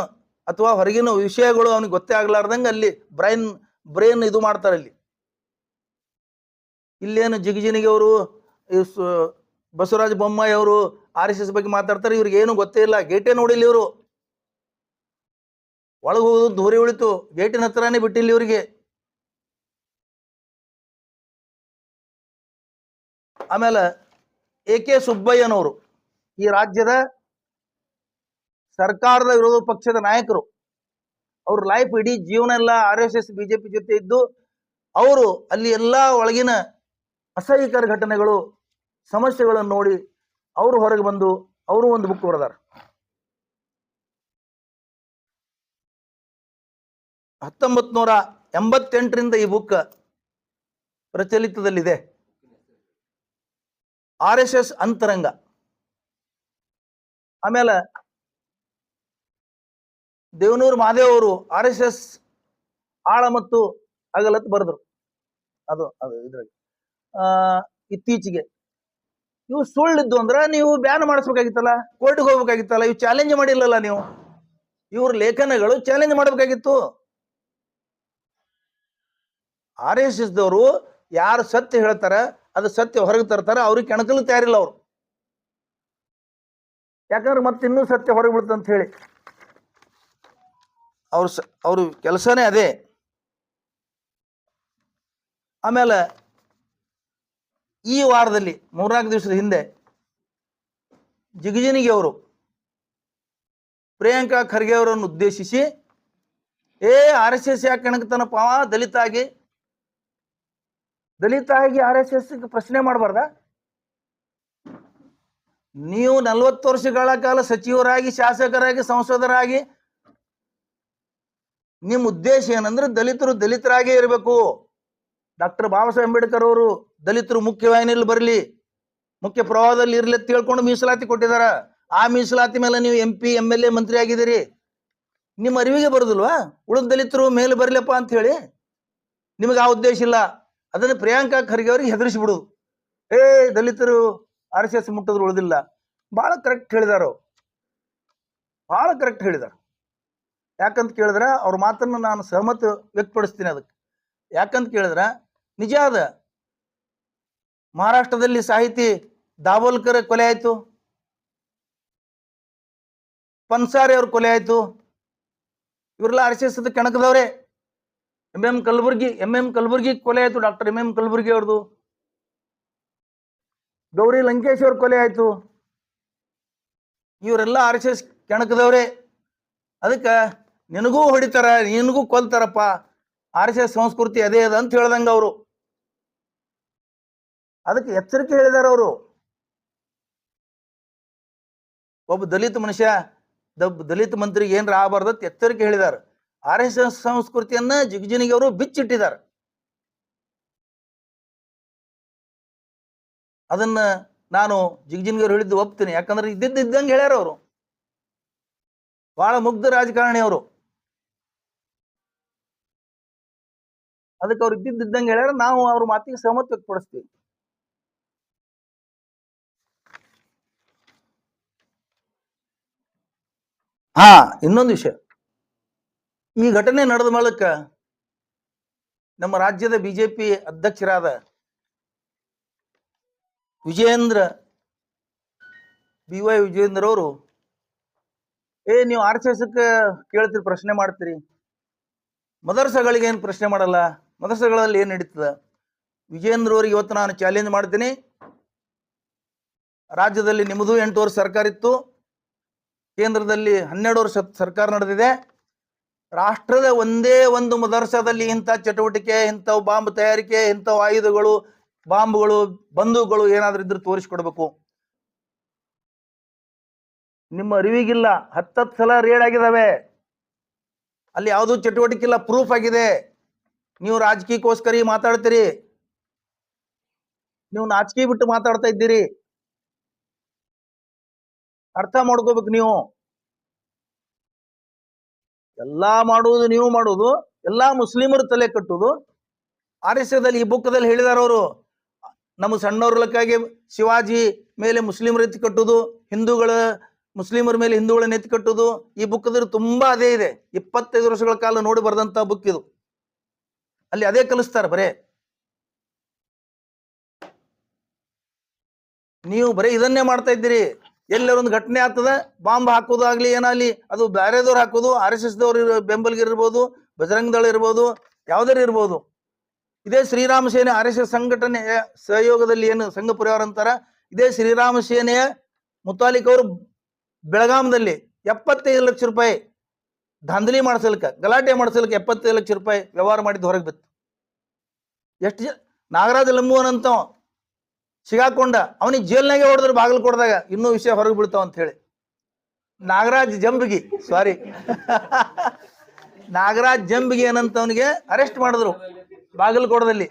ಅಥವಾ ಹೊರಗಿನ ವಿಷಯಗಳು ಅವನಿಗೆ ಗೊತ್ತೇ ಆಗ್ಲಾರ್ದಂಗೆ ಅಲ್ಲಿ ಬ್ರೈನ್ ಇದು ಮಾಡ್ತಾರೆ. ಇಲ್ಲೇನು ಜಿಗಜಿನಿಗೆ ಅವರು, ಬಸವರಾಜ ಬೊಮ್ಮಾಯಿ ಅವರು RSS ಬಗ್ಗೆ ಮಾತಾಡ್ತಾರೆ. ಇವ್ರಿಗೆ ಏನು ಗೊತ್ತೇ ಇಲ್ಲ, ಗೇಟೇ ನೋಡಿಲ್ಲ ಇವರು. ಒಳಗೆ ಹೋಗೋದು ದೂರಿ ಉಳಿತು, ಗೇಟಿನ ಹತ್ರನೇ ಬಿಟ್ಟಿಲ್ಲ ಇವರಿಗೆ. ಆಮೇಲೆ AK ಸುಬ್ಬಯ್ಯನವರು ಈ ರಾಜ್ಯದ ಸರ್ಕಾರದ ವಿರೋಧ ಪಕ್ಷದ ನಾಯಕರು. ಅವ್ರ ಲೈಫ್ ಇಡೀ ಜೀವನ ಎಲ್ಲ RSS BJP ಜೊತೆ ಇದ್ದು ಅವರು ಅಲ್ಲಿ ಎಲ್ಲ ಒಳಗಿನ ಅಸಹ್ಯಕರ ಘಟನೆಗಳು, ಸಮಸ್ಯೆಗಳನ್ನು ನೋಡಿ ಅವರು ಹೊರಗೆ ಬಂದು ಅವರು ಒಂದು ಬುಕ್ ಬರೆದಾರ. 1988ರಿಂದ ಈ ಬುಕ್ ಪ್ರಚಲಿತದಲ್ಲಿದೆ. RSS ಅಂತರಂಗ. ಆಮೇಲೆ ದೇವನೂರು ಮಹಾದೇವ್ ಅವರು RSS ಆಳ ಮತ್ತು ಅಗಲತ್ ಬರೆದ್ರು. ಅದು ಇದ್ರಾಗ ಇತ್ತೀಚೆಗೆ ಇವು ಸುಳ್ಳಿದ್ದು ಅಂದ್ರೆ ನೀವು ಬ್ಯಾನ್ ಮಾಡಿಸ್ಬೇಕಾಗಿತ್ತಲ್ಲ, ಕೋರ್ಟ್ಗೆ ಹೋಗ್ಬೇಕಾಗಿತ್ತಲ್ಲ. ಇವು ಚಾಲೆಂಜ್ ಮಾಡಿಲ್ಲಲ್ಲ ನೀವು. ಇವ್ರ ಲೇಖನಗಳು ಚಾಲೆಂಜ್ ಮಾಡಬೇಕಾಗಿತ್ತು. RSS ದವರು ಯಾರು ಸತ್ಯ ಹೇಳ್ತಾರ ಅದು ಸತ್ಯ ಹೊರಗೆ ತರ್ತಾರ, ಅವ್ರಿಗೆ ಕೆಣಕಲು ತಯಾರಿಲ್ಲ ಅವರು. ಯಾಕಂದ್ರೆ ಮತ್ತೆ ಇನ್ನೂ ಸತ್ಯ ಹೊರಗೆ ಬೀಳುತ್ತಂತ ಹೇಳಿ ಅವ್ರ ಕೆಲಸನೇ ಅದೇ. ಆಮೇಲೆ ಈ ವಾರದಲ್ಲಿ 3-4 ದಿವಸದ ಹಿಂದೆ ಜಿಗಜಿನಿಗೆ ಅವರು ಪ್ರಿಯಾಂಕಾ ಖರ್ಗೆ ಅವರನ್ನು ಉದ್ದೇಶಿಸಿ, RSS ಯಾಕೆ ಕೆಣಕ್ತಾನಪ್ಪ, ದಲಿತ ಆಗಿ RSS ಪ್ರಶ್ನೆ ಮಾಡಬಾರ್ದ? ನೀವು 40 ವರ್ಷಗಳ ಕಾಲ ಸಚಿವರಾಗಿ, ಶಾಸಕರಾಗಿ, ಸಂಸದರಾಗಿ ನಿಮ್ಮ ಉದ್ದೇಶ ಏನಂದ್ರೆ ದಲಿತರು ದಲಿತರಾಗೇ ಇರಬೇಕು. ಡಾಕ್ಟರ್ ಬಾಬಾ ಸಾಹೇಬ್ ಅಂಬೇಡ್ಕರ್ ಅವರು ದಲಿತರು ಮುಖ್ಯವಾಹಿನಿಯಲ್ಲಿ ಬರಲಿ, ಮುಖ್ಯ ಪ್ರವಾಹದಲ್ಲಿ ಇರಲಿ ಅಂತ ಹೇಳ್ಕೊಂಡು ಮೀಸಲಾತಿ ಕೊಟ್ಟಿದಾರ. ಆ ಮೀಸಲಾತಿ ಮೇಲೆ ನೀವು MP MLA ಮಂತ್ರಿ ಆಗಿದ್ದೀರಿ. ನಿಮ್ಮ ಅರಿವಿಗೆ ಬರೋದಿಲ್ವಾ ಉಳಿದ ದಲಿತರು ಮೇಲೆ ಬರಲಪ್ಪ ಅಂತ ಹೇಳಿ? ನಿಮಗೆ ಆ ಉದ್ದೇಶ ಇಲ್ಲ. ಅದನ್ನು ಪ್ರಿಯಾಂಕಾ ಖರ್ಗೆ ಅವರಿಗೆ ಹೆದರಿಸಿಬಿಡುದು. ದಲಿತರು RSS ಮುಟ್ಟಿದ್ರು ಉಳಿದಿಲ್ಲ. ಬಹಳ ಕರೆಕ್ಟ್ ಹೇಳಿದಾರ, ಬಹಳ ಕರೆಕ್ಟ್ ಹೇಳಿದಾರ. ಯಾಕಂತ ಕೇಳಿದ್ರೆ ಅವ್ರ ಮಾತನ್ನು ನಾನು ಸಹಮತ ವ್ಯಕ್ತಪಡಿಸ್ತೀನಿ. ಅದಕ್ಕೆ ಯಾಕಂತ ಕೇಳಿದ್ರೆ ನಿಜ ಅದ. ಮಹಾರಾಷ್ಟ್ರದಲ್ಲಿ ಸಾಹಿತಿ ದಾಬೋಲ್ಕರ್ ಕೊಲೆ ಆಯ್ತು, ಪನ್ಸಾರಿ ಅವ್ರ ಕೊಲೆ ಆಯ್ತು. ಇವರೆಲ್ಲ RSS ಕೆಣಕದವ್ರೆ. MM ಕಲಬುರ್ಗಿ ಕೊಲೆ ಆಯ್ತು, ಡಾಕ್ಟರ್ MM ಕಲಬುರ್ಗಿ ಅವ್ರದ್ದು. ಗೌರಿ ಲಂಕೇಶ್ ಅವ್ರ ಕೊಲೆ ಆಯ್ತು. ಇವರೆಲ್ಲ RSS ಕೆಣಕದವ್ರೆ. ಅದಕ್ಕೆ ನಿನಗೂ ಹೊಡಿತಾರ, ನಿನಗೂ ಕೊಲ್ತಾರಪ್ಪ, RSS ಸಂಸ್ಕೃತಿ ಅದೇ ಅದ ಅಂತ ಹೇಳ್ದಂಗ ಅವರು. ಅದಕ್ಕೆ ಎಚ್ಚರಿಕೆ ಹೇಳಿದಾರ ಅವರು. ಒಬ್ಬ ದಲಿತ ಮನುಷ್ಯ, ದಲಿತ ಮಂತ್ರಿಗೆ ಏನ್ರ ಆಗಬಾರ್ದತ್ ಎಚ್ಚರಿಕೆ ಹೇಳಿದ್ದಾರೆ. RSS ಸಂಸ್ಕೃತಿಯನ್ನ ಜಿಗಜಿಣಿಗೆ ಅವರು ಬಿಚ್ಚಿಟ್ಟಿದ್ದಾರೆ. ಅದನ್ನ ನಾನು ಜಿಗಜಿಣಿಗೆ ಅವರು ಹೇಳಿದ್ದು ಒಪ್ತೀನಿ. ಯಾಕಂದ್ರೆ ಇದ್ದಂಗೆ ಹೇಳ್ಯಾರ ಅವರು. ಬಹಳ ಮುಗ್ಧ ರಾಜಕಾರಣಿ ಅವರು. ಅದಕ್ಕೆ ಅವ್ರು ಇದ್ದಂಗೆ ಹೇಳ್ಯಾರ. ನಾವು ಅವ್ರ ಮಾತಿಗೆ ಸಹಮತ ವ್ಯಕ್ತಪಡಿಸ್ತೀವಿ. ಇನ್ನೊಂದು ವಿಷಯ, ಈ ಘಟನೆ ನಡೆದ ಮೂಲಕ ನಮ್ಮ ರಾಜ್ಯದ ಬಿಜೆಪಿ ಅಧ್ಯಕ್ಷರಾದ BY ವಿಜಯೇಂದ್ರ ಅವರು, ನೀವು RSS ಕೇಳ್ತೀರಿ, ಪ್ರಶ್ನೆ ಮಾಡ್ತೀರಿ, ಮದರ್ಸಗಳಿಗೆ ಏನು ಪ್ರಶ್ನೆ ಮಾಡಲ್ಲ, ಮದರ್ಸಗಳಲ್ಲಿ ಏನು ನಡೀತದ? ವಿಜಯೇಂದ್ರ ಅವರಿಗೆ ಇವತ್ತು ನಾನು ಚಾಲೆಂಜ್ ಮಾಡ್ತೀನಿ. ರಾಜ್ಯದಲ್ಲಿ ನಿಮ್ಮದು 8 ವರ್ಷ ಸರ್ಕಾರ ಇತ್ತು, ಕೇಂದ್ರದಲ್ಲಿ 12 ವರ್ಷ ಸರ್ಕಾರ ನಡೆದಿದೆ. ರಾಷ್ಟ್ರದ ಒಂದೇ ಒಂದು ಮದರ್ಸದಲ್ಲಿ ಇಂಥ ಚಟುವಟಿಕೆ, ಇಂಥವು ಬಾಂಬ್ ತಯಾರಿಕೆ, ಇಂಥವು ಆಯುಧಗಳು, ಬಾಂಬ್ಗಳು, ಬಂದೂಕಗಳು ಏನಾದ್ರೂ ಇದ್ರೆ ತೋರಿಸ್ಕೊಡ್ಬೇಕು. ನಿಮ್ಮ ಅರಿವಿಗಿಲ್ಲ, 10 ಸಲ ರೇಡ್ ಆಗಿದಾವೆ, ಅಲ್ಲಿ ಯಾವುದೂ ಚಟುವಟಿಕೆ ಇಲ್ಲ, ಪ್ರೂಫ್ ಆಗಿದೆ. ನೀವು ರಾಜಕೀಯಕ್ಕೋಸ್ಕರ ಮಾತಾಡ್ತೀರಿ, ನೀವು ನಾಚಿಕೆ ಬಿಟ್ಟು ಮಾತಾಡ್ತಾ ಇದ್ದೀರಿ. ಅರ್ಥ ಮಾಡ್ಕೋಬೇಕು. ನೀವು ಎಲ್ಲಾ ಮಾಡುವುದು, ನೀವು ಮಾಡುವುದು, ಎಲ್ಲಾ ಮುಸ್ಲಿಮರು ತಲೆ ಕಟ್ಟುವುದು. RSSದಲ್ಲಿ ಈ ಬುಕ್ದಲ್ಲಿ ಹೇಳಿದಾರ ಅವರು, ನಮ್ಮ ಸಣ್ಣವ್ರಲಕ್ಕಾಗಿ ಶಿವಾಜಿ ಮೇಲೆ ಮುಸ್ಲಿಮರು ಎತ್ತಿ ಕಟ್ಟುವುದು, ಮುಸ್ಲಿಮರ ಮೇಲೆ ಹಿಂದೂಗಳನ್ನ ಎತ್ತಿ ಕಟ್ಟುವುದು. ಈ ಬುಕ್ದಲ್ಲಿ ತುಂಬಾ ಅದೇ ಇದೆ. 25 ವರ್ಷಗಳ ಕಾಲ ನೋಡಿ ಬರೆದಂತ ಬುಕ್ ಇದು. ಅಲ್ಲಿ ಅದೇ ಕಲಿಸ್ತಾರೆ ಬರೇ. ನೀವು ಬರೀ ಇದನ್ನೇ ಮಾಡ್ತಾ ಇದ್ದೀರಿ. ಎಲ್ಲರೊಂದು ಘಟನೆ ಆಗ್ತದ, ಬಾಂಬ್ ಹಾಕೋದಾಗ್ಲಿ ಏನಾಗ್ಲಿ, ಅದು ಬೇರೆದವ್ರು ಹಾಕೋದು, RSSದವ್ರು ಬೆಂಬಲಿಗಿರ್ಬೋದು, ಬಜರಂಗ ದಳ ಇರ್ಬೋದು, ಯಾವ್ದಾರು ಇರ್ಬೋದು. ಇದೇ ಶ್ರೀರಾಮ ಸೇನೆ RSS ಸಂಘಟನೆ ಸಹಯೋಗದಲ್ಲಿ ಏನು ಸಂಘ ಪರಿವಾರ ಅಂತಾರ, ಇದೇ ಶ್ರೀರಾಮ ಸೇನೆಯ ಮುತಾಲಿಕ್ ಅವರು ಬೆಳಗಾಮದಲ್ಲಿ 75 ಲಕ್ಷ ರೂಪಾಯಿ ಧಾಂಧಲಿ ಮಾಡಿಸಲಿಕ್ಕೆ, ಗಲಾಟೆ ಮಾಡಿಸಲಿಕ್ಕೆ 75 ಲಕ್ಷ ರೂಪಾಯಿ ವ್ಯವಹಾರ ಮಾಡಿದ್ದು ಹೊರಗೆ ಬಿತ್ತು. ಎಷ್ಟು ನಾಗರಾಜ ಲಂಬುವನಂತ ಸಿಗಾಕೊಂಡ, ಅವನಿಗೆ ಜೈಲ್ನಾಗೆ ಹೊಡೆದ್ರು ಬಾಗಲಕೋಟದಾಗ, ಇನ್ನೂ ವಿಷಯ ಹೊರಗೆ ಬೀಳ್ತಾವ ಅಂತ ಹೇಳಿ. ನಾಗರಾಜ್ ಜಂಬಿಗಿ, ಸಾರಿ ನಾಗರಾಜ್ ಜಂಬಿಗಿ ಏನಂತವನಿಗೆ ಅರೆಸ್ಟ್ ಮಾಡಿದ್ರು ಬಾಗಲಕೋಟದಲ್ಲಿ.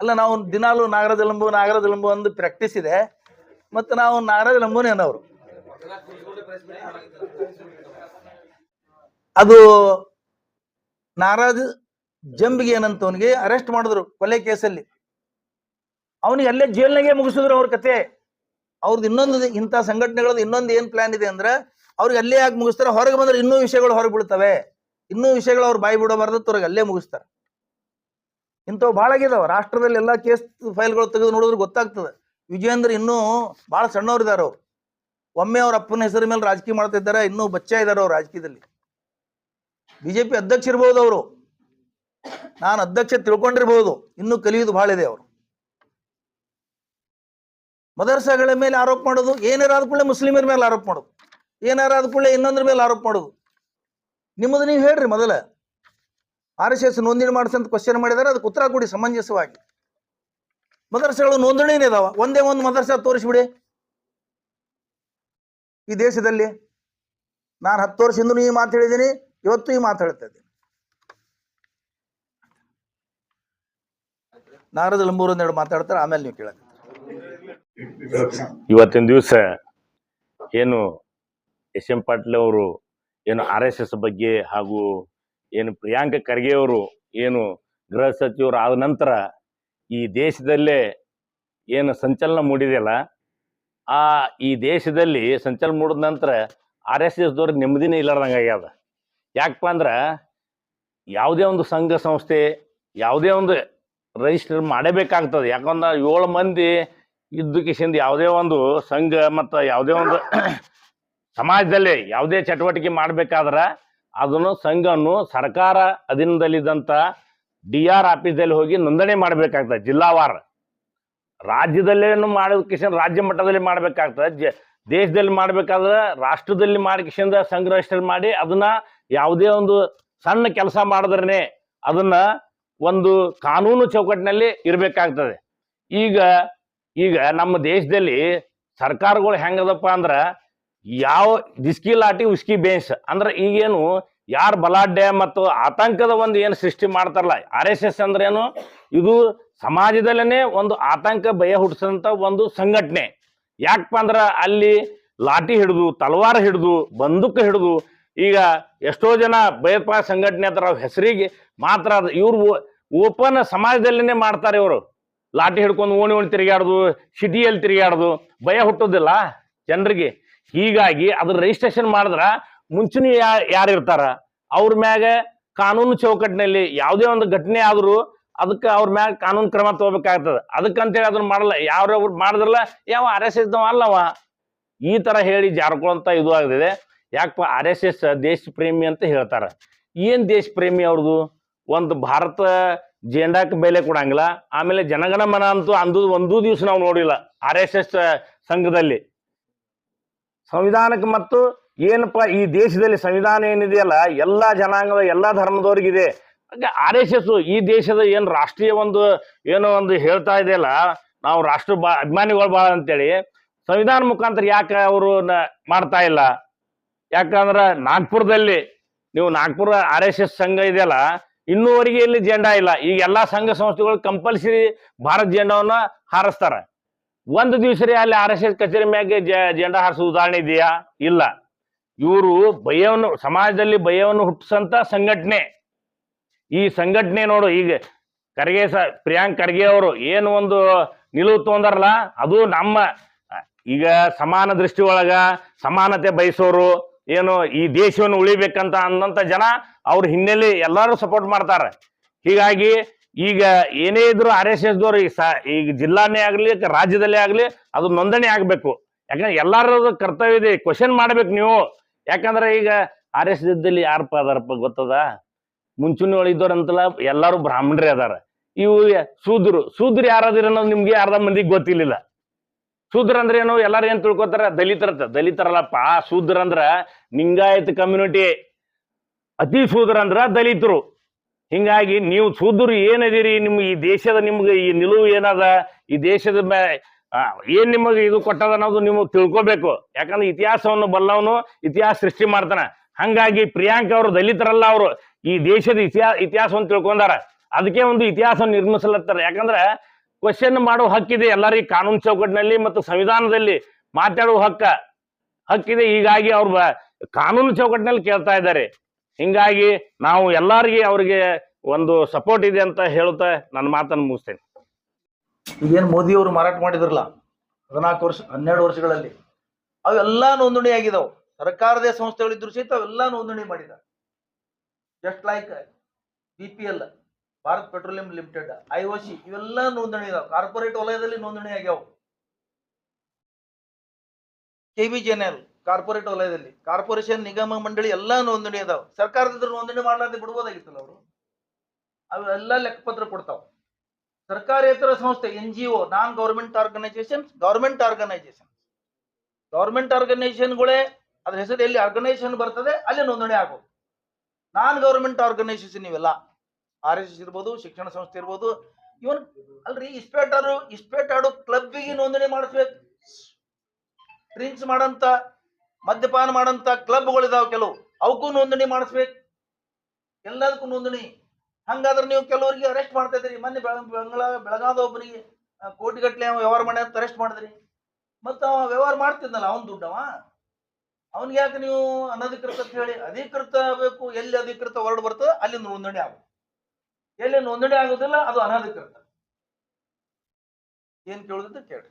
ಅಲ್ಲ, ನಾವು ದಿನಾಲು ನಾಗರಾಜ ಲಂಬು ಒಂದು ಪ್ರಾಕ್ಟೀಸ್ ಇದೆ, ಮತ್ತು ನಾವು ನಾಗರಾಜ ಲಂಬುನೇ ಅನ್ನೋರು. ಅದು ನಾಗರಾಜ್ ಜಂಬಿಗಿ ಏನಂತವನಿಗೆ ಅರೆಸ್ಟ್ ಮಾಡಿದ್ರು ಕೊಲೆ ಕೇಸಲ್ಲಿ. ಅವನಿಗೆ ಅಲ್ಲೇ ಜೈಲ್ನಾಗೆ ಮುಗಿಸಿದ್ರು ಅವ್ರ ಕತೆ. ಅವ್ರದ್ದು ಇನ್ನೊಂದು, ಇಂಥ ಸಂಘಟನೆಗಳದ್ದು ಇನ್ನೊಂದು ಏನ್ ಪ್ಲಾನ್ ಇದೆ ಅಂದ್ರೆ, ಅವ್ರಿಗೆ ಅಲ್ಲೇ ಯಾಕೆ ಮುಗಿಸ್ತಾರೆ, ಹೊರಗೆ ಬಂದ್ರೆ ಇನ್ನೂ ವಿಷಯಗಳು ಹೊರಗೆ ಬೀಳ್ತವೆ, ಇನ್ನೂ ವಿಷಯಗಳು ಅವ್ರು ಬಾಯಿ ಬಿಡಬಾರ್ದು, ಅವ್ರಿಗೆ ಅಲ್ಲೇ ಮುಗಿಸ್ತಾರೆ. ಇಂಥವು ಭಾಳ ಆಗಿದಾವ. ರಾಷ್ಟ್ರದಲ್ಲಿ ಎಲ್ಲಾ ಕೇಸ್ ಫೈಲ್ಗಳು ತೆಗೆದು ನೋಡಿದ್ರೆ ಗೊತ್ತಾಗ್ತದೆ. ವಿಜಯೇಂದ್ರ ಇನ್ನೂ ಭಾಳ ಸಣ್ಣವ್ರಿದ್ದಾರೆ ಅವ್ರು. ಒಮ್ಮೆ ಅವ್ರ ಅಪ್ಪನ ಹೆಸರ ಮೇಲೆ ರಾಜಕೀಯ ಮಾಡ್ತಾ ಇದ್ದಾರೆ, ಇನ್ನೂ ಬಚ್ಚ ಇದ್ದಾರೆ ಅವ್ರು ರಾಜಕೀಯದಲ್ಲಿ. ಬಿಜೆಪಿ ಅಧ್ಯಕ್ಷ ಇರ್ಬೋದು ಅವರು, ನಾನು ಅಧ್ಯಕ್ಷ ತಿಳ್ಕೊಂಡಿರ್ಬೋದು, ಇನ್ನೂ ಕಲಿಯುವುದು ಭಾಳ ಇದೆ ಅವರು. ಮದರ್ಸಾಗಳ ಮೇಲೆ ಆರೋಪ ಮಾಡೋದು, ಏನಾರ ಆದ ಕೂಡಲೇ ಮುಸ್ಲಿಮರ ಮೇಲೆ ಆರೋಪ ಮಾಡೋದು, ಏನಾರ ಆದ ಕೂಡಲೇ ಇನ್ನೊಂದ್ರ ಮೇಲೆ ಆರೋಪ ಮಾಡೋದು. ನಿಮ್ಮದು ನೀವು ಹೇಳ್ರಿ. ಮೊದಲ RSS ನೋಂದಣಿ ಮಾಡಿಸಂತ ಕ್ವಶನ್ ಮಾಡಿದಾರೆ, ಅದಕ್ಕೆ ಉತ್ತರ ಕೊಡಿ ಸಮಂಜಸವಾಗಿ. ಮದರ್ಸಗಳು ನೋಂದಣಿನೇ ಇದಾವ, ಒಂದೇ ಒಂದು ಮದರ್ಸ ತೋರಿಸ್ಬಿಡಿ ಈ ದೇಶದಲ್ಲಿ. ನಾನು 10 ವರ್ಷದಿಂದ ಈ ಮಾತು ಹೇಳಿದ್ದೀನಿ, ಇವತ್ತು ಈ ಮಾತು ಹೇಳ್ತಾ ಇದ್ದೀನಿ. ನಾಗರಾಜ ಲಂಬೂರು ಒಂದೆರಡು ಮಾತಾಡ್ತಾರೆ, ಆಮೇಲೆ ನೀವು ಕೇಳ. ಇವತ್ತಿನ ದಿವಸ ಏನು SM ಪಾಟೀಲ್ ಅವರು ಏನು RSS ಬಗ್ಗೆ ಹಾಗೂ ಏನು ಪ್ರಿಯಾಂಕ ಖರ್ಗೆ ಅವರು ಏನು ಗೃಹ ಸಚಿವರು ಆದ ನಂತರ ಈ ದೇಶದಲ್ಲೇ ಏನು ಸಂಚಲನ ಮೂಡಿದೆಯಲ್ಲ, ಈ ದೇಶದಲ್ಲಿ ಸಂಚಲನ ಮೂಡಿದ ನಂತರ RSSದವ್ರಿಗೆ ನೆಮ್ಮದಿನೇ ಇಲ್ಲಾರ್ದಂಗೆ ಆಗ್ಯದ. ಯಾಕಪ್ಪ ಅಂದ್ರೆ ಯಾವುದೇ ಒಂದು ಸಂಘ ಸಂಸ್ಥೆ ಯಾವುದೇ ಒಂದು ರಿಜಿಸ್ಟರ್ ಮಾಡಬೇಕಾಗ್ತದೆ. ಯಾಕಂದ್ರೆ 7 ಮಂದಿ ಇದ್ದಕ್ಕಿಂದ ಯಾವುದೇ ಒಂದು ಸಂಘ ಮತ್ತು ಯಾವುದೇ ಒಂದು ಸಮಾಜದಲ್ಲಿ ಯಾವುದೇ ಚಟುವಟಿಕೆ ಮಾಡಬೇಕಾದ್ರೆ ಅದನ್ನು ಸಂಘವನ್ನು ಸರ್ಕಾರ ಅಧೀನದಲ್ಲಿದ್ದಂಥ DR ಆಫೀಸಲ್ಲಿ ಹೋಗಿ ನೋಂದಣಿ ಮಾಡಬೇಕಾಗ್ತದೆ. ಜಿಲ್ಲಾವಾರ ರಾಜ್ಯದಲ್ಲೇನು ಮಾಡೋದಕ್ಕೆ ರಾಜ್ಯ ಮಟ್ಟದಲ್ಲಿ ಮಾಡಬೇಕಾಗ್ತದೆ. ದೇಶದಲ್ಲಿ ಮಾಡಬೇಕಾದ್ರೆ ರಾಷ್ಟ್ರದಲ್ಲಿ ಮಾಡಿಕಿಸಿಂದ ಸಂಘ ರಿಜಿಸ್ಟರ್ ಮಾಡಿ ಅದನ್ನ ಯಾವುದೇ ಒಂದು ಸಣ್ಣ ಕೆಲಸ ಮಾಡಿದ್ರೇ ಅದನ್ನ ಒಂದು ಕಾನೂನು ಚೌಕಟ್ಟಿನಲ್ಲಿ ಇರಬೇಕಾಗ್ತದೆ. ಈಗ ಈಗ ನಮ್ಮ ದೇಶದಲ್ಲಿ ಸರ್ಕಾರಗಳು ಹೆಂಗದಪ್ಪ ಅಂದ್ರ ಯಾವ ದಿಸ್ಕಿ ಲಾಟಿ ಉಸ್ಕಿ ಬೇಸ್ ಅಂದ್ರೆ ಈಗೇನು ಯಾರು ಬಲಾಢ್ಯ ಮತ್ತು ಆತಂಕದ ಒಂದು ಏನು ಸೃಷ್ಟಿ ಮಾಡ್ತಾರಲ್ಲ, RSS ಅಂದ್ರೆ ಏನು, ಇದು ಸಮಾಜದಲ್ಲೇನೆ ಒಂದು ಆತಂಕ ಭಯ ಹುಟ್ಟಿಸಂತ ಒಂದು ಸಂಘಟನೆ. ಯಾಕಪ್ಪ ಅಂದ್ರ ಅಲ್ಲಿ ಲಾಠಿ ಹಿಡಿದು, ತಲವಾರ ಹಿಡಿದು, ಬಂದೂಕ್ ಹಿಡಿದು, ಈಗ ಎಷ್ಟೋ ಜನ ಭಯೋತ್ಪಾದಕ ಸಂಘಟನೆ ಅಂತ ಹೆಸರಿಗೆ ಮಾತ್ರ ಇವ್ರು ಓಪನ್ ಸಮಾಜದಲ್ಲಿನೇ ಮಾಡ್ತಾರೆ. ಇವರು ಲಾಠಿ ಹಿಡ್ಕೊಂಡು ಓಣಿ ತಿರುಗಾಡುದು, ಸಿಟಿಯಲ್ಲಿ ತಿರುಗಾಡುದು, ಭಯ ಹುಟ್ಟೋದಿಲ್ಲ ಜನರಿಗೆ. ಹೀಗಾಗಿ ಅದ್ರ ರಿಜಿಸ್ಟ್ರೇಷನ್ ಮಾಡಿದ್ರ ಮುಂಚೂಣಿ ಯಾರು ಇರ್ತಾರ ಅವ್ರ ಮ್ಯಾಗ ಕಾನೂನು ಚೌಕಟ್ಟಿನಲ್ಲಿ ಯಾವುದೇ ಒಂದು ಘಟನೆ ಆದ್ರೂ ಅದಕ್ಕೆ ಅವ್ರ ಮ್ಯಾಗ ಕಾನೂನು ಕ್ರಮ ತಗೋಬೇಕಾಗ್ತದೆ. ಅದಕ್ಕಂತೇಳಿ ಅದನ್ನ ಮಾಡಲ್ಲ, ಯಾವ್ರವ್ರು ಮಾಡಿದ್ರಲ್ಲ ಯಾವ RSS ಅಲ್ಲವ ಈ ತರ ಹೇಳಿ ಜಾರ್ಕೊಂತ ಇದು ಆಗದಿದೆ. ಯಾಕಪ್ಪ RSS ದೇಶ ಪ್ರೇಮಿ ಅಂತ ಹೇಳ್ತಾರ. ಏನ್ ದೇಶ ಪ್ರೇಮಿ ಅವ್ರದ್ದು? ಒಂದು ಭಾರತ ಜೆಂಡಾಕ್ಕೆ ಬೆಲೆ ಕೊಡಂಗಿಲ್ಲ, ಆಮೇಲೆ ಜನಗಣಮನ ಅಂತೂ ಅಂದು ಒಂದೂ ದಿವಸ ನಾವು ನೋಡಿಲ್ಲ RSS ಸಂಘದಲ್ಲಿ. ಸಂವಿಧಾನಕ್ಕೆ ಮತ್ತು ಏನಪ್ಪ ಈ ದೇಶದಲ್ಲಿ ಸಂವಿಧಾನ ಏನಿದೆಯಲ್ಲ ಎಲ್ಲಾ ಜನಾಂಗದ ಎಲ್ಲಾ ಧರ್ಮದವ್ರಿಗಿದೆ. RSS ಈ ದೇಶದ ಏನ್ ರಾಷ್ಟ್ರೀಯ ಒಂದು ಏನೋ ಒಂದು ಹೇಳ್ತಾ ಇದೆಯಲ್ಲ, ನಾವು ರಾಷ್ಟ್ರ ಅಭಿಮಾನಿಗಳು ಭಾಳ ಅಂತೇಳಿ ಸಂವಿಧಾನ ಮುಖಾಂತರ ಯಾಕೆ ಅವರು ಮಾಡ್ತಾ ಇಲ್ಲ? ಯಾಕಂದ್ರ ನಾಗ್ಪುರದಲ್ಲಿ ನೀವು ನಾಗ್ಪುರ RSS ಸಂಘ ಇದೆಯಲ್ಲ, ಇನ್ನೂವರೆಗೆ ಇಲ್ಲಿ ಜೆಂಡಾ ಇಲ್ಲ. ಈಗ ಎಲ್ಲಾ ಸಂಘ ಸಂಸ್ಥೆಗಳು ಕಂಪಲ್ಸರಿ ಭಾರತ ಜೆಂಡಾವನ್ನ ಹಾರಿಸ್ತಾರ. ಒಂದು ದಿವಸ ಅಲ್ಲಿ RSS ಕಚೇರಿ ಮ್ಯಾಗೆ ಜೆಂಡಾ ಹಾರಿಸೋ ಉದಾಹರಣೆ ಇದೆಯಾ? ಇಲ್ಲ. ಇವರು ಭಯವನ್ನು ಸಮಾಜದಲ್ಲಿ ಭಯವನ್ನು ಹುಟ್ಟಿಸಂತ ಸಂಘಟನೆ. ಈ ಸಂಘಟನೆ ನೋಡು, ಈಗ ಪ್ರಿಯಾಂಕ್ ಖರ್ಗೆ ಅವರು ಏನು ಒಂದು ನಿಲುವು ತಗೊಂಡಾರಲ್ಲ, ಅದು ನಮ್ಮ ಈಗ ಸಮಾನ ದೃಷ್ಟಿ ಒಳಗ ಸಮಾನತೆ ಬಯಸೋರು, ಏನು ಈ ದೇಶವನ್ನು ಉಳಿಬೇಕಂತ ಅನ್ನಂತ ಜನ ಅವ್ರ ಹಿನ್ನೆಲೆ ಎಲ್ಲಾರು ಸಪೋರ್ಟ್ ಮಾಡ್ತಾರ. ಹೀಗಾಗಿ ಈಗ ಏನೇ ಇದ್ರು RSS ದವ್ರು ಈಗ ಜಿಲ್ಲಾನೇ ಆಗ್ಲಿ ರಾಜ್ಯದಲ್ಲೇ ಆಗ್ಲಿ ಅದು ನೋಂದಣಿ ಆಗ್ಬೇಕು. ಯಾಕಂದ್ರೆ ಎಲ್ಲಾರ ಕರ್ತವ್ಯ ಇದೆ, ಕ್ವಶನ್ ಮಾಡ್ಬೇಕು ನೀವು. ಯಾಕಂದ್ರೆ ಈಗ RSS ಇದ್ದಲ್ಲಿ ಯಾರಪ್ಪ ಅದಾರಪ್ಪ ಗೊತ್ತದ? ಮುಂಚೂಣಿ ಒಳಗಿದ್ದವ್ರಂತಲ್ಲ ಎಲ್ಲಾರು ಬ್ರಾಹ್ಮಣರೇ ಅದಾರ. ಇವು ಶೂದ್ರ ಯಾರದಿರ ಅನ್ನೋದು ನಿಮ್ಗೆ ಅರ್ಧ ಮಂದಿಗೆ ಗೊತ್ತಿರ್ಲಿಲ್ಲ. ಶೂದ್ರ ಅಂದ್ರೆ ಏನು? ಎಲ್ಲಾರು ಏನ್ ತಿಳ್ಕೊತಾರ? ದಲಿತರಲ್ಲಪ್ಪ. ಶೂದ್ರ ಅಂದ್ರ ಲಿಂಗಾಯತ್ ಕಮ್ಯುನಿಟಿ, ಅತಿ ಶೂದ್ರ ಅಂದ್ರ ದಲಿತರು. ಹಿಂಗಾಗಿ ನೀವು ಶೂದ್ರರು ಏನದಿರಿ, ನಿಮ್ಗೆ ಈ ದೇಶದ ನಿಮ್ಗೆ ಈ ನಿಲುವು ಏನದ, ಈ ದೇಶದ ಏನ್ ನಿಮಗೆ ಇದು ಕೊಟ್ಟದ ಅನ್ನೋದು ನೀವು ತಿಳ್ಕೊಬೇಕು. ಯಾಕಂದ್ರೆ ಇತಿಹಾಸವನ್ನು ಬಲ್ಲವನು ಇತಿಹಾಸ ಸೃಷ್ಟಿ ಮಾಡ್ತಾನ. ಹಂಗಾಗಿ ಪ್ರಿಯಾಂಕ್ ಅವರು ದಲಿತರಲ್ಲ, ಅವರು ಈ ದೇಶದ ಇತಿಹಾಸವನ್ನು ತಿಳ್ಕೊಂಡಾರ. ಅದಕ್ಕೆ ಒಂದು ಇತಿಹಾಸವನ್ನು ನಿರ್ಮಿಸಲತ್ತಾರ. ಯಾಕಂದ್ರೆ ಕ್ವಶನ್ ಮಾಡೋ ಹಕ್ಕಿದೆ ಎಲ್ಲರಿಗೂ ಕಾನೂನು ಚೌಕಟ್ಟಿನಲ್ಲಿ ಮತ್ತು ಸಂವಿಧಾನದಲ್ಲಿ ಮಾತಾಡುವ ಹಕ್ಕಿದೆ. ಹೀಗಾಗಿ ಅವ್ರ ಕಾನೂನು ಚೌಕಟ್ಟಿನಲ್ಲಿ ಕೇಳ್ತಾ ಇದ್ದಾರೆ. ಹಿಂಗಾಗಿ ನಾವು ಎಲ್ಲರಿಗೆ ಅವ್ರಿಗೆ ಒಂದು ಸಪೋರ್ಟ್ ಇದೆ ಅಂತ ಹೇಳುತ್ತಾ ನನ್ನ ಮಾತನ್ನು ಮುಗಿಸ್ತೇನೆ. ಈಗೇನು ಮೋದಿಯವರು ಮಾರಾಟ ಮಾಡಿದ್ರಲ್ಲ 14 ವರ್ಷ 12 ವರ್ಷಗಳಲ್ಲಿ, ಅವೆಲ್ಲ ನೋಂದಣಿ ಆಗಿದಾವ್. ಸರ್ಕಾರದ ಸಂಸ್ಥೆಗಳಿದ್ರು ಸಹಿತ ಅವೆಲ್ಲ ನೋಂದಣಿ ಮಾಡಿದ್ದಾರೆ. Just like BPL, Bharat petroleum limited, IOC ಇವೆಲ್ಲ ನೋಂದಣಿ ಇದಾವೆ. ಕಾರ್ಪೊರೇಟ್ ವಲಯದಲ್ಲಿ ನೋಂದಣಿ ಆಗ್ಯಾವ. KBJNL ಕಾರ್ಪೊರೇಟ್ ವಲಯದಲ್ಲಿ, ಕಾರ್ಪೊರೇಷನ್ ನಿಗಮ ಮಂಡಳಿ ಎಲ್ಲಾ ನೋಂದಣಿ ಅದಾವ. ಸರ್ಕಾರದಿಂದ ನೋಂದಣಿ ಮಾಡ್ಲಾರ್ದೆ ಬಿಡ್ಬೋದಾಗಿತ್ತಲ್ಲ ಅವರು. ಅವೆಲ್ಲ ಲೆಕ್ಕಪತ್ರ ಕೊಡ್ತಾವ. ಸರ್ಕಾರೇತರ ಸಂಸ್ಥೆ NGO, ನಾನ್ ಗೌರ್ಮೆಂಟ್ ಆರ್ಗನೈಸೇಷನ್, ಗೌರ್ಮೆಂಟ್ ಆರ್ಗನೈಸೇಷನ್ಗಳೇ ಅದ್ರ ಹೆಸರು ಎಲ್ಲಿ ಆರ್ಗನೈಸೇಷನ್ ಬರ್ತದೆ ಅಲ್ಲಿ ನೋಂದಣಿ ಆಗೋದು. ನಾನ್ ಗೌರ್ಮೆಂಟ್ ಆರ್ಗನೈಸೇಷನ್ ಇವೆಲ್ಲ RSS ಇರ್ಬೋದು, ಶಿಕ್ಷಣ ಸಂಸ್ಥೆ ಇರ್ಬೋದು. ಇವನ್ ಅಲ್ರಿ ಇಸ್ಪೇಟ್ ಆಡೋ ಕ್ಲಬ್ಗೆ ನೋಂದಣಿ ಮಾಡಿಸ್ಬೇಕು. ಡ್ರಿಂಕ್ಸ್ ಮಾಡಂತ, ಮದ್ಯಪಾನ ಮಾಡಂತ ಕ್ಲಬ್ಗಳಿದಾವ ಕೆಲವು, ಅವಕ್ಕೂ ನೋಂದಣಿ ಮಾಡಿಸ್ಬೇಕು. ಎಲ್ಲದಕ್ಕೂ ನೋಂದಣಿ. ಹಂಗಾದ್ರೆ ನೀವು ಕೆಲವರಿಗೆ ಅರೆಸ್ಟ್ ಮಾಡ್ತಾ ಇದ್ರಿ. ಮೊನ್ನೆ ಬೆಳಗಾದ ಒಬ್ಬನಿಗೆ ಕೋಟಿಗಟ್ಟಲೆ ವ್ಯವಹಾರ ಮಾಡಿ ಅಂತ ಅರೆಸ್ಟ್ ಮಾಡಿದ್ರಿ. ಮತ್ತ ಅವ ವ್ಯವಹಾರ ಮಾಡ್ತಿದ್ನಲ್ಲ, ಅವನ್ ದುಡ್ಡವ, ಅವನ್ಗೆ ಯಾಕೆ ನೀವು ಅನಧಿಕೃತ ಅಂತ ಹೇಳಿ? ಅಧಿಕೃತ ಬೇಕು. ಎಲ್ಲಿ ಅಧಿಕೃತ ವರ್ಡ್ ಬರ್ತದೆ ಅಲ್ಲಿ ನೋಂದಣಿ ಆಗ, ಎಲ್ಲಿ ನೋಂದಣಿ ಆಗೋದಿಲ್ಲ ಅದು ಅನಧಿಕೃತ. ಏನ್ ಕೇಳುದಿದ್ರೆ ಕೇಳ್ರಿ.